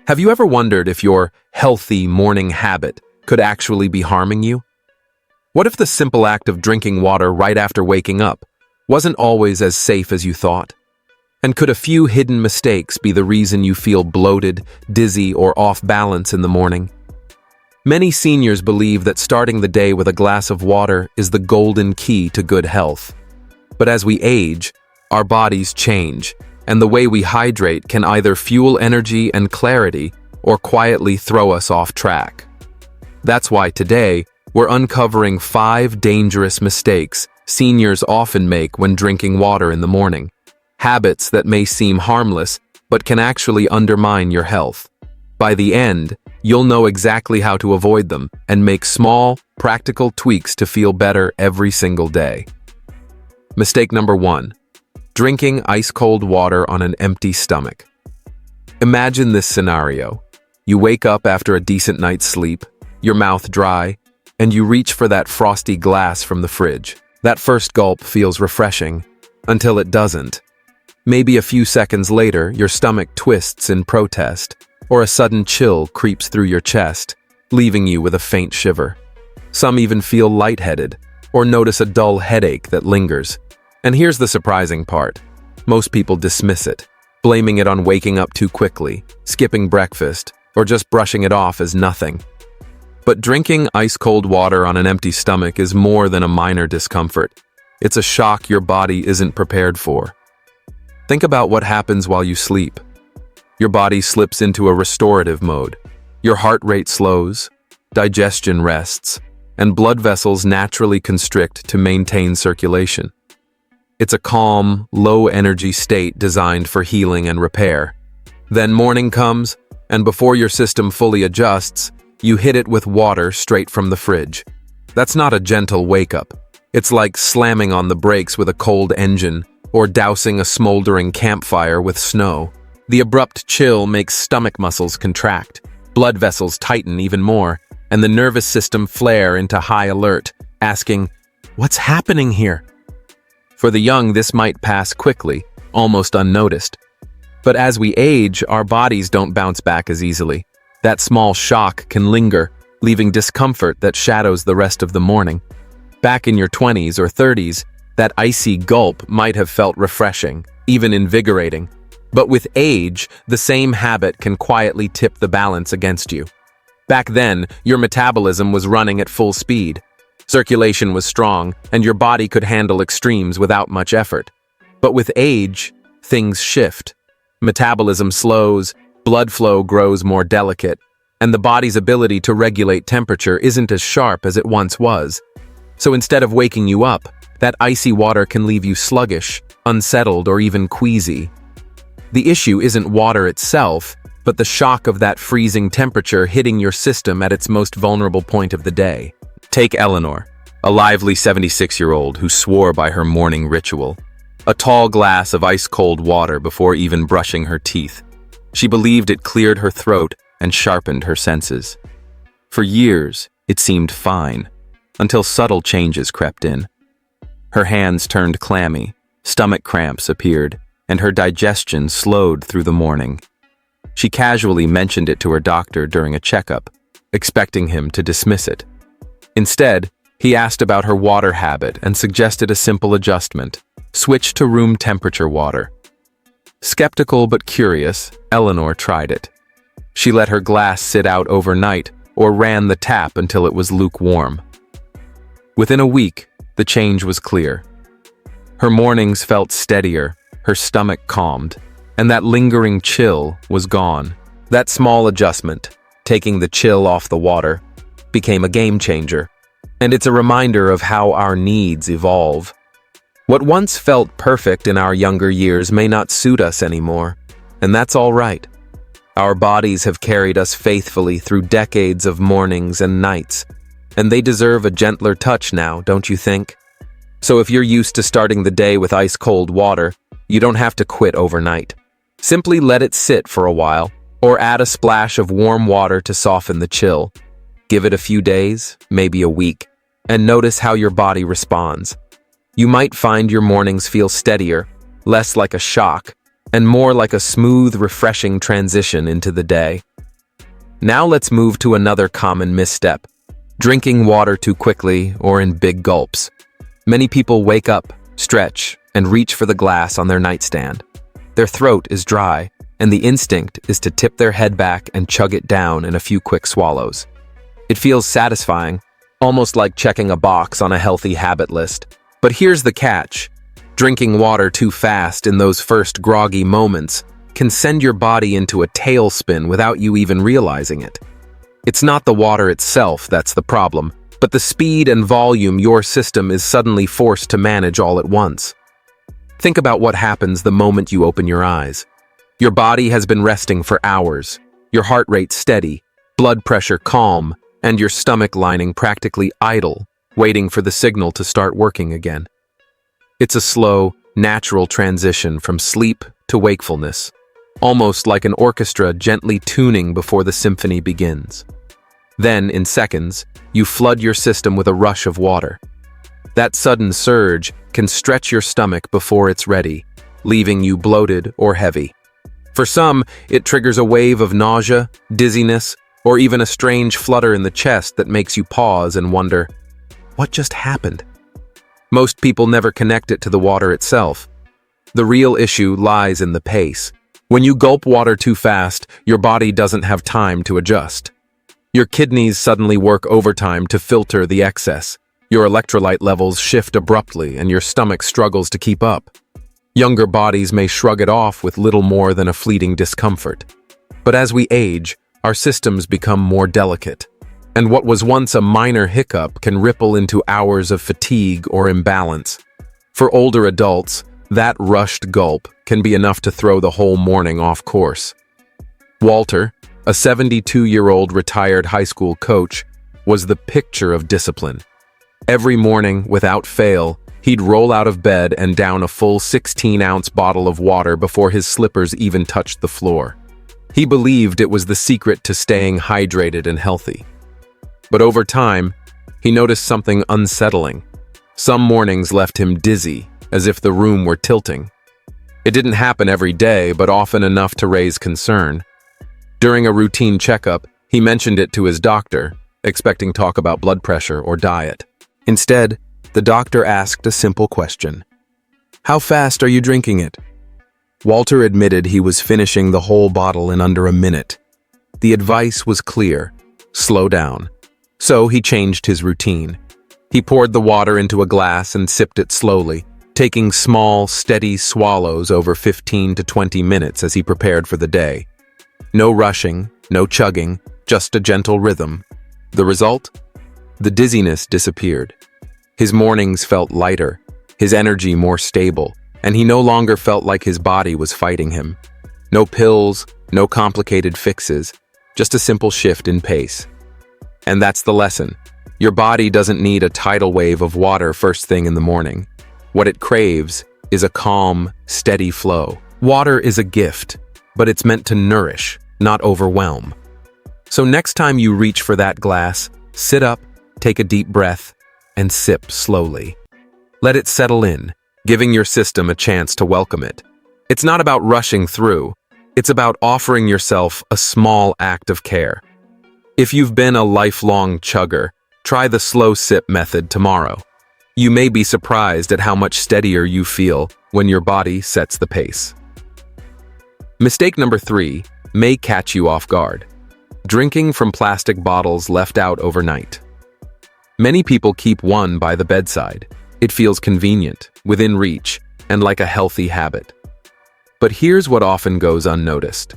Have you ever wondered if your healthy morning habit could actually be harming you? What if the simple act of drinking water right after waking up wasn't always as safe as you thought? And could a few hidden mistakes be the reason you feel bloated, dizzy, or off balance in the morning? Many seniors believe that starting the day with a glass of water is the golden key to good health. But as we age, our bodies change, and the way we hydrate can either fuel energy and clarity or quietly throw us off track. That's why today, we're uncovering 5 dangerous mistakes seniors often make when drinking water in the morning. Habits that may seem harmless, but can actually undermine your health. By the end, you'll know exactly how to avoid them and make small, practical tweaks to feel better every single day. Mistake number 1. Drinking ice-cold water on an empty stomach. Imagine this scenario. You wake up after a decent night's sleep, your mouth dry, and you reach for that frosty glass from the fridge. That first gulp feels refreshing, until it doesn't. Maybe a few seconds later, your stomach twists in protest, or a sudden chill creeps through your chest, leaving you with a faint shiver. Some even feel lightheaded, or notice a dull headache that lingers. And here's the surprising part. Most people dismiss it, blaming it on waking up too quickly, skipping breakfast, or just brushing it off as nothing. But drinking ice-cold water on an empty stomach is more than a minor discomfort. It's a shock your body isn't prepared for. Think about what happens while you sleep. Your body slips into a restorative mode. Your heart rate slows, digestion rests, and blood vessels naturally constrict to maintain circulation. It's a calm, low-energy state designed for healing and repair. Then morning comes, and before your system fully adjusts, you hit it with water straight from the fridge. That's not a gentle wake-up. It's like slamming on the brakes with a cold engine, or dousing a smoldering campfire with snow. The abrupt chill makes stomach muscles contract, blood vessels tighten even more, and the nervous system flare into high alert, asking, "What's happening here?" For the young, this might pass quickly, almost unnoticed. But as we age, our bodies don't bounce back as easily. That small shock can linger, leaving discomfort that shadows the rest of the morning. Back in your 20s or 30s, that icy gulp might have felt refreshing, even invigorating. But with age, the same habit can quietly tip the balance against you. Back then, your metabolism was running at full speed. Circulation was strong, and your body could handle extremes without much effort. But with age, things shift. Metabolism slows, blood flow grows more delicate, and the body's ability to regulate temperature isn't as sharp as it once was. So instead of waking you up, that icy water can leave you sluggish, unsettled, or even queasy. The issue isn't water itself, but the shock of that freezing temperature hitting your system at its most vulnerable point of the day. Take Eleanor, a lively 76-year-old who swore by her morning ritual. A tall glass of ice-cold water before even brushing her teeth. She believed it cleared her throat and sharpened her senses. For years, it seemed fine, until subtle changes crept in. Her hands turned clammy, stomach cramps appeared, and her digestion slowed through the morning. She casually mentioned it to her doctor during a checkup, expecting him to dismiss it. Instead, he asked about her water habit and suggested a simple adjustment: switch to room temperature water. Skeptical but curious, Eleanor tried it. She let her glass sit out overnight or ran the tap until it was lukewarm. Within a week, the change was clear. Her mornings felt steadier, her stomach calmed, and that lingering chill was gone. That small adjustment, taking the chill off the water, became a game changer. And it's a reminder of how our needs evolve. What once felt perfect in our younger years may not suit us anymore, and that's all right. Our bodies have carried us faithfully through decades of mornings and nights, and they deserve a gentler touch now, don't you think? So if you're used to starting the day with ice-cold water, you don't have to quit overnight. Simply let it sit for a while, or add a splash of warm water to soften the chill. Give it a few days, maybe a week, and notice how your body responds. You might find your mornings feel steadier, less like a shock, and more like a smooth, refreshing transition into the day. Now let's move to another common misstep: drinking water too quickly or in big gulps. Many people wake up, stretch, and reach for the glass on their nightstand. Their throat is dry, and the instinct is to tip their head back and chug it down in a few quick swallows. It feels satisfying, almost like checking a box on a healthy habit list. But here's the catch: drinking water too fast in those first groggy moments can send your body into a tailspin without you even realizing it. It's not the water itself that's the problem, but the speed and volume your system is suddenly forced to manage all at once. Think about what happens the moment you open your eyes. Your body has been resting for hours, your heart rate steady, blood pressure calm, and your stomach lining practically idle, waiting for the signal to start working again. It's a slow, natural transition from sleep to wakefulness, almost like an orchestra gently tuning before the symphony begins. Then, in seconds, you flood your system with a rush of water. That sudden surge can stretch your stomach before it's ready, leaving you bloated or heavy. For some, it triggers a wave of nausea, dizziness, or even a strange flutter in the chest that makes you pause and wonder, what just happened? Most people never connect it to the water itself. The real issue lies in the pace. When you gulp water too fast, your body doesn't have time to adjust. Your kidneys suddenly work overtime to filter the excess. Your electrolyte levels shift abruptly, and your stomach struggles to keep up. Younger bodies may shrug it off with little more than a fleeting discomfort. But as we age, our systems become more delicate, and what was once a minor hiccup can ripple into hours of fatigue or imbalance. For older adults, that rushed gulp can be enough to throw the whole morning off course. Walter, a 72-year-old retired high school coach, was the picture of discipline. Every morning, without fail, he'd roll out of bed and down a full 16-ounce bottle of water before his slippers even touched the floor. He believed it was the secret to staying hydrated and healthy. But over time, he noticed something unsettling. Some mornings left him dizzy, as if the room were tilting. It didn't happen every day, but often enough to raise concern. During a routine checkup, he mentioned it to his doctor, expecting talk about blood pressure or diet. Instead, the doctor asked a simple question. "How fast are you drinking it?" Walter admitted he was finishing the whole bottle in under a minute. The advice was clear: slow down. So he changed his routine. He poured the water into a glass and sipped it slowly, taking small, steady swallows over 15 to 20 minutes as he prepared for the day. No rushing, no chugging, just a gentle rhythm. The result? The dizziness disappeared. His mornings felt lighter, his energy more stable, and he no longer felt like his body was fighting him. No pills, no complicated fixes, just a simple shift in pace. And that's the lesson. Your body doesn't need a tidal wave of water first thing in the morning. What it craves is a calm, steady flow. Water is a gift, but it's meant to nourish, not overwhelm. So next time you reach for that glass, sit up, take a deep breath, and sip slowly. Let it settle in, giving your system a chance to welcome it. It's not about rushing through. It's about offering yourself a small act of care. If you've been a lifelong chugger, try the slow sip method tomorrow. You may be surprised at how much steadier you feel when your body sets the pace. Mistake number 3 may catch you off guard. Drinking from plastic bottles left out overnight. Many people keep one by the bedside. It feels convenient, within reach, and like a healthy habit. But here's what often goes unnoticed.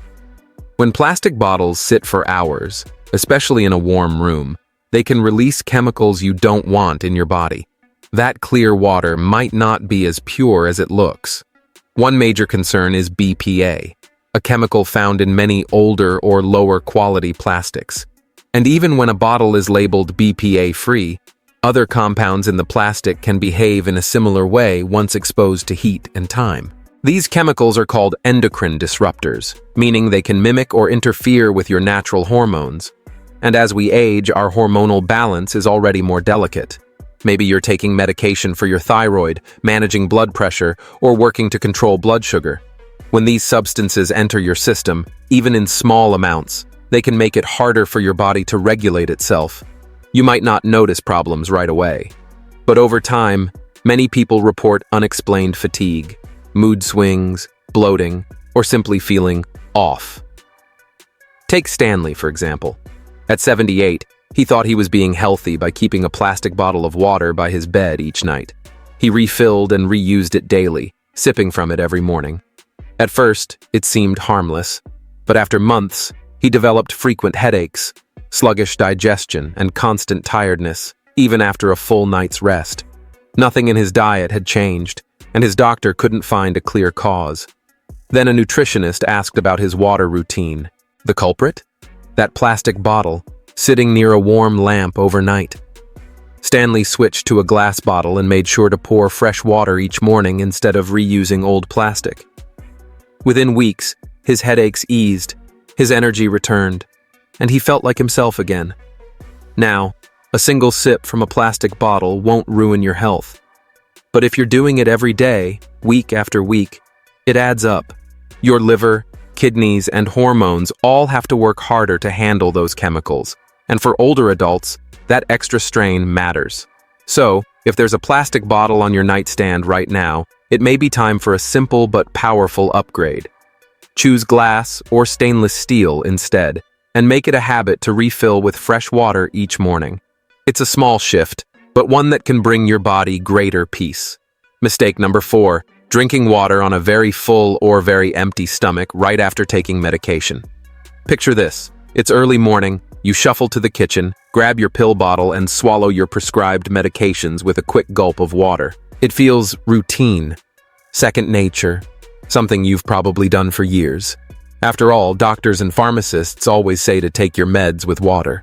When plastic bottles sit for hours, especially in a warm room, they can release chemicals you don't want in your body. That clear water might not be as pure as it looks. One major concern is BPA, a chemical found in many older or lower quality plastics. And even when a bottle is labeled BPA-free, other compounds in the plastic can behave in a similar way once exposed to heat and time. These chemicals are called endocrine disruptors, meaning they can mimic or interfere with your natural hormones. And as we age, our hormonal balance is already more delicate. Maybe you're taking medication for your thyroid, managing blood pressure, or working to control blood sugar. When these substances enter your system, even in small amounts, they can make it harder for your body to regulate itself. You might not notice problems right away, but over time, many people report unexplained fatigue, mood swings, bloating, or simply feeling off. Take Stanley, for example. At 78, he thought he was being healthy by keeping a plastic bottle of water by his bed each night. He refilled and reused it daily, sipping from it every morning. At first, it seemed harmless, but after months, he developed frequent headaches, sluggish digestion, and constant tiredness, even after a full night's rest. Nothing in his diet had changed, and his doctor couldn't find a clear cause. Then a nutritionist asked about his water routine. The culprit? That plastic bottle, sitting near a warm lamp overnight. Stanley switched to a glass bottle and made sure to pour fresh water each morning instead of reusing old plastic. Within weeks, his headaches eased, his energy returned, and he felt like himself again. Now, a single sip from a plastic bottle won't ruin your health. But if you're doing it every day, week after week, it adds up. Your liver, kidneys, and hormones all have to work harder to handle those chemicals. And for older adults, that extra strain matters. So, if there's a plastic bottle on your nightstand right now, it may be time for a simple but powerful upgrade. Choose glass or stainless steel instead, and make it a habit to refill with fresh water each morning. It's a small shift, but one that can bring your body greater peace. Mistake number 4, drinking water on a very full or very empty stomach right after taking medication. Picture this. It's early morning, you shuffle to the kitchen, grab your pill bottle, and swallow your prescribed medications with a quick gulp of water. It feels routine, second nature, something you've probably done for years. After all, doctors and pharmacists always say to take your meds with water.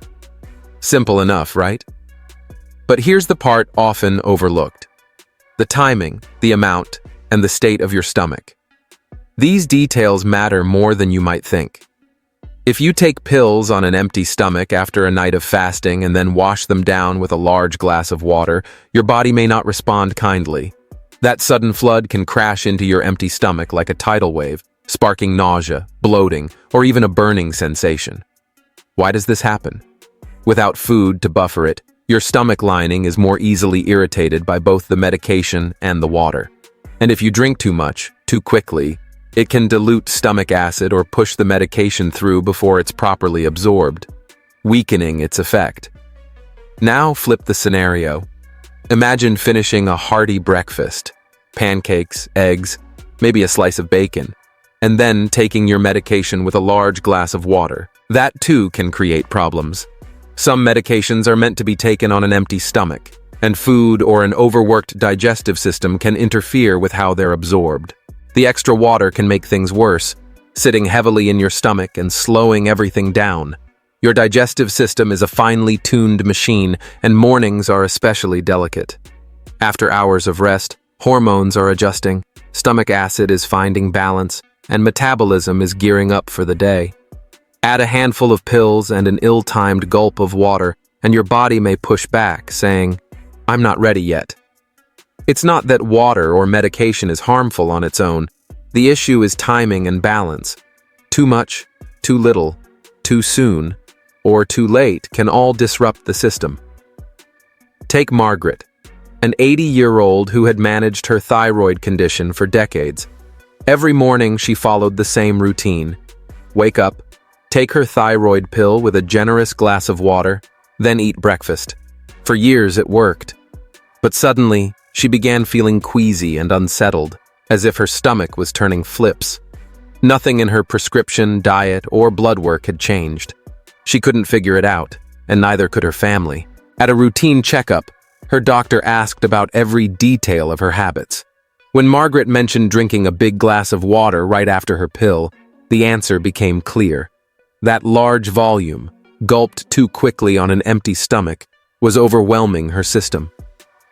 Simple enough, right? But here's the part often overlooked. The timing, the amount, and the state of your stomach. These details matter more than you might think. If you take pills on an empty stomach after a night of fasting and then wash them down with a large glass of water, your body may not respond kindly. That sudden flood can crash into your empty stomach like a tidal wave, sparking nausea, bloating, or even a burning sensation. Why does this happen? Without food to buffer it, your stomach lining is more easily irritated by both the medication and the water. And if you drink too much, too quickly, it can dilute stomach acid or push the medication through before it's properly absorbed, weakening its effect. Now flip the scenario. Imagine finishing a hearty breakfast, pancakes, eggs, maybe a slice of bacon, and then taking your medication with a large glass of water. That too can create problems. Some medications are meant to be taken on an empty stomach, and food or an overworked digestive system can interfere with how they're absorbed. The extra water can make things worse, sitting heavily in your stomach and slowing everything down. Your digestive system is a finely tuned machine, and mornings are especially delicate. After hours of rest, hormones are adjusting, stomach acid is finding balance, and metabolism is gearing up for the day. Add a handful of pills and an ill-timed gulp of water, and your body may push back, saying, "I'm not ready yet." It's not that water or medication is harmful on its own. The issue is timing and balance. Too much, too little, too soon, or too late can all disrupt the system. Take Margaret, an 80-year-old who had managed her thyroid condition for decades. Every morning she followed the same routine. Wake up, take her thyroid pill with a generous glass of water, then eat breakfast. For years it worked. But suddenly, she began feeling queasy and unsettled, as if her stomach was turning flips. Nothing in her prescription, diet, or blood work had changed. She couldn't figure it out, and neither could her family. At a routine checkup, her doctor asked about every detail of her habits. When Margaret mentioned drinking a big glass of water right after her pill, the answer became clear. That large volume, gulped too quickly on an empty stomach, was overwhelming her system.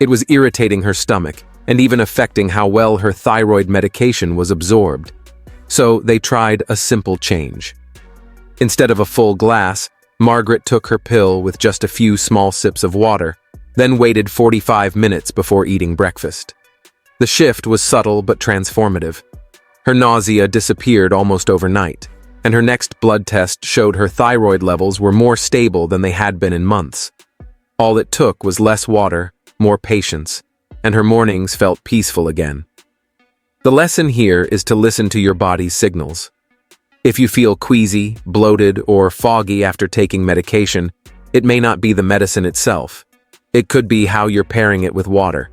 It was irritating her stomach and even affecting how well her thyroid medication was absorbed. So they tried a simple change. Instead of a full glass, Margaret took her pill with just a few small sips of water, then waited 45 minutes before eating breakfast. The shift was subtle but transformative. Her nausea disappeared almost overnight, and her next blood test showed her thyroid levels were more stable than they had been in months. All it took was less water, more patience, and her mornings felt peaceful again. The lesson here is to listen to your body's signals. If you feel queasy, bloated, or foggy after taking medication, it may not be the medicine itself. It could be how you're pairing it with water.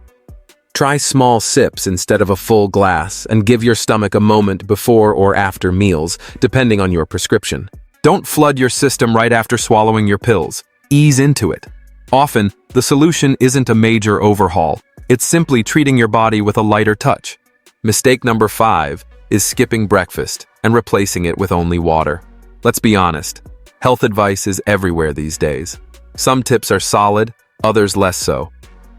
Try small sips instead of a full glass and give your stomach a moment before or after meals, depending on your prescription. Don't flood your system right after swallowing your pills. Ease into it. Often, the solution isn't a major overhaul. It's simply treating your body with a lighter touch. Mistake number 5 is skipping breakfast and replacing it with only water. Let's be honest, health advice is everywhere these days. Some tips are solid, others less so.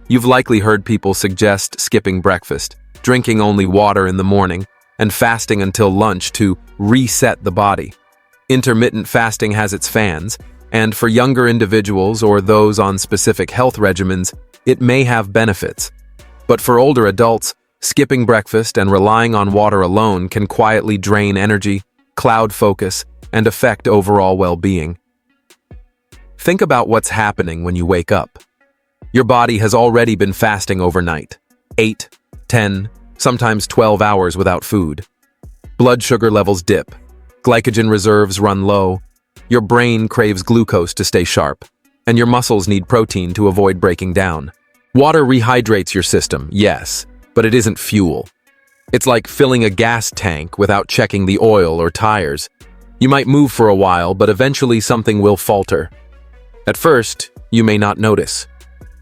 You've likely heard people suggest skipping breakfast, drinking only water in the morning, and fasting until lunch to reset the body. Intermittent fasting has its fans, and for younger individuals or those on specific health regimens, it may have benefits. But for older adults, skipping breakfast and relying on water alone can quietly drain energy, cloud focus, and affect overall well-being. Think about what's happening when you wake up. Your body has already been fasting overnight, 8, 10, sometimes 12 hours without food. Blood sugar levels dip, glycogen reserves run low, your brain craves glucose to stay sharp, and your muscles need protein to avoid breaking down. Water rehydrates your system, yes, but it isn't fuel. It's like filling a gas tank without checking the oil or tires. You might move for a while, but eventually something will falter. At first, you may not notice.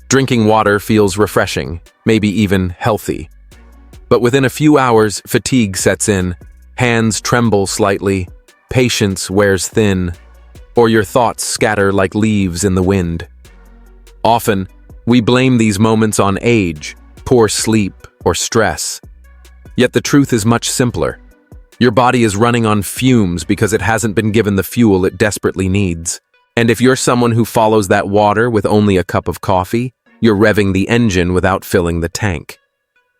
Drinking water feels refreshing, maybe even healthy. But within a few hours, fatigue sets in, hands tremble slightly, patience wears thin, or your thoughts scatter like leaves in the wind. Often, we blame these moments on age, poor sleep, or stress. Yet the truth is much simpler. Your body is running on fumes because it hasn't been given the fuel it desperately needs. And if you're someone who follows that water with only a cup of coffee, you're revving the engine without filling the tank.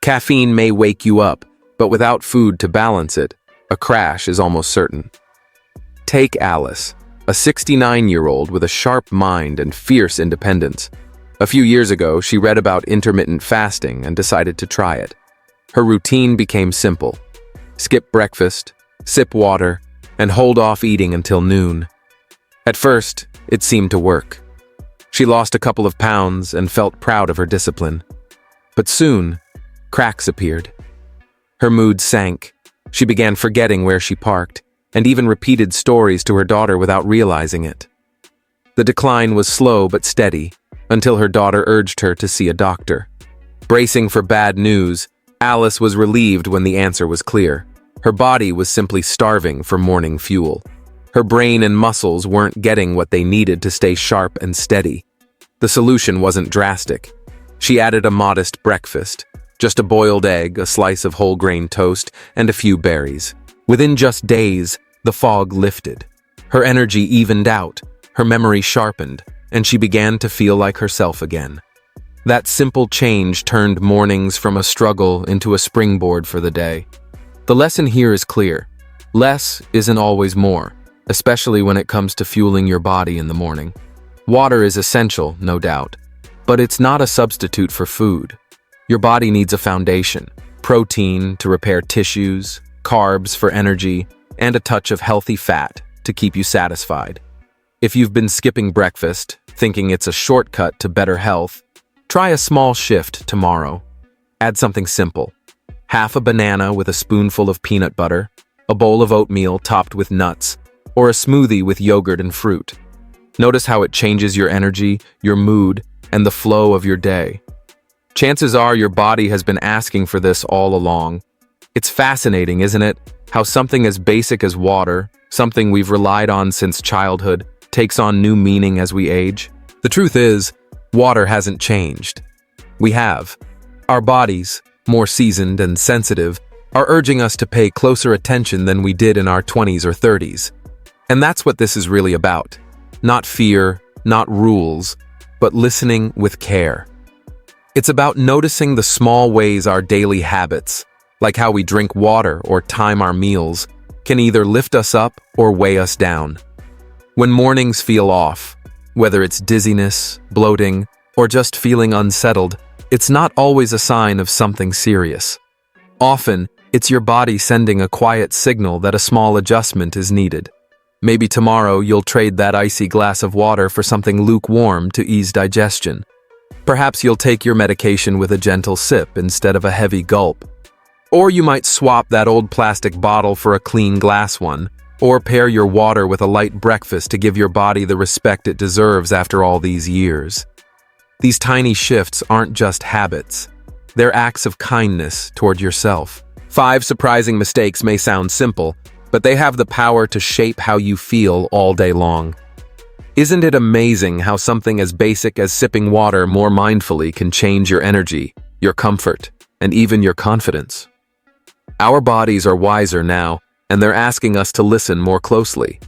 Caffeine may wake you up, but without food to balance it, a crash is almost certain. Take Alice, a 69-year-old with a sharp mind and fierce independence. A few years ago, she read about intermittent fasting and decided to try it. Her routine became simple. Skip breakfast, sip water, and hold off eating until noon. At first, it seemed to work. She lost a couple of pounds and felt proud of her discipline. But soon, cracks appeared. Her mood sank. She began forgetting where she parked, and even repeated stories to her daughter without realizing it. The decline was slow but steady, until her daughter urged her to see a doctor. Bracing for bad news, Alice was relieved when the answer was clear. Her body was simply starving for morning fuel. Her brain and muscles weren't getting what they needed to stay sharp and steady. The solution wasn't drastic. She added a modest breakfast, just a boiled egg, a slice of whole grain toast, and a few berries. Within just days, the fog lifted. Her energy evened out, her memory sharpened, and she began to feel like herself again. That simple change turned mornings from a struggle into a springboard for the day. The lesson here is clear. Less isn't always more, especially when it comes to fueling your body in the morning. Water is essential, no doubt, but it's not a substitute for food. Your body needs a foundation, protein to repair tissues, carbs for energy, and a touch of healthy fat to keep you satisfied. If you've been skipping breakfast, thinking it's a shortcut to better health, try a small shift tomorrow. Add something simple. Half a banana with a spoonful of peanut butter, a bowl of oatmeal topped with nuts, or a smoothie with yogurt and fruit. Notice how it changes your energy, your mood, and the flow of your day. Chances are your body has been asking for this all along. It's fascinating, isn't it? How something as basic as water, something we've relied on since childhood, takes on new meaning as we age. The truth is, water hasn't changed. We have. Our bodies, more seasoned and sensitive, are urging us to pay closer attention than we did in our 20s or 30s. And that's what this is really about. Not fear, not rules, but listening with care. It's about noticing the small ways our daily habits, like how we drink water or time our meals, can either lift us up or weigh us down. When mornings feel off, whether it's dizziness, bloating, or just feeling unsettled, it's not always a sign of something serious. Often, it's your body sending a quiet signal that a small adjustment is needed. Maybe tomorrow you'll trade that icy glass of water for something lukewarm to ease digestion. Perhaps you'll take your medication with a gentle sip instead of a heavy gulp. Or you might swap that old plastic bottle for a clean glass one, or pair your water with a light breakfast to give your body the respect it deserves after all these years. These tiny shifts aren't just habits. They're acts of kindness toward yourself. 5 surprising mistakes may sound simple, but they have the power to shape how you feel all day long. Isn't it amazing how something as basic as sipping water more mindfully can change your energy, your comfort, and even your confidence? Our bodies are wiser now, and they're asking us to listen more closely.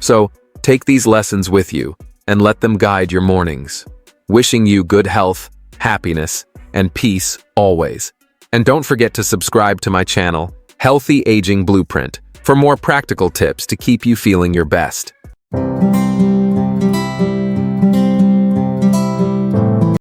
So, take these lessons with you and let them guide your mornings. Wishing you good health, happiness, and peace always. And don't forget to subscribe to my channel, Healthy Aging Blueprint, for more practical tips to keep you feeling your best.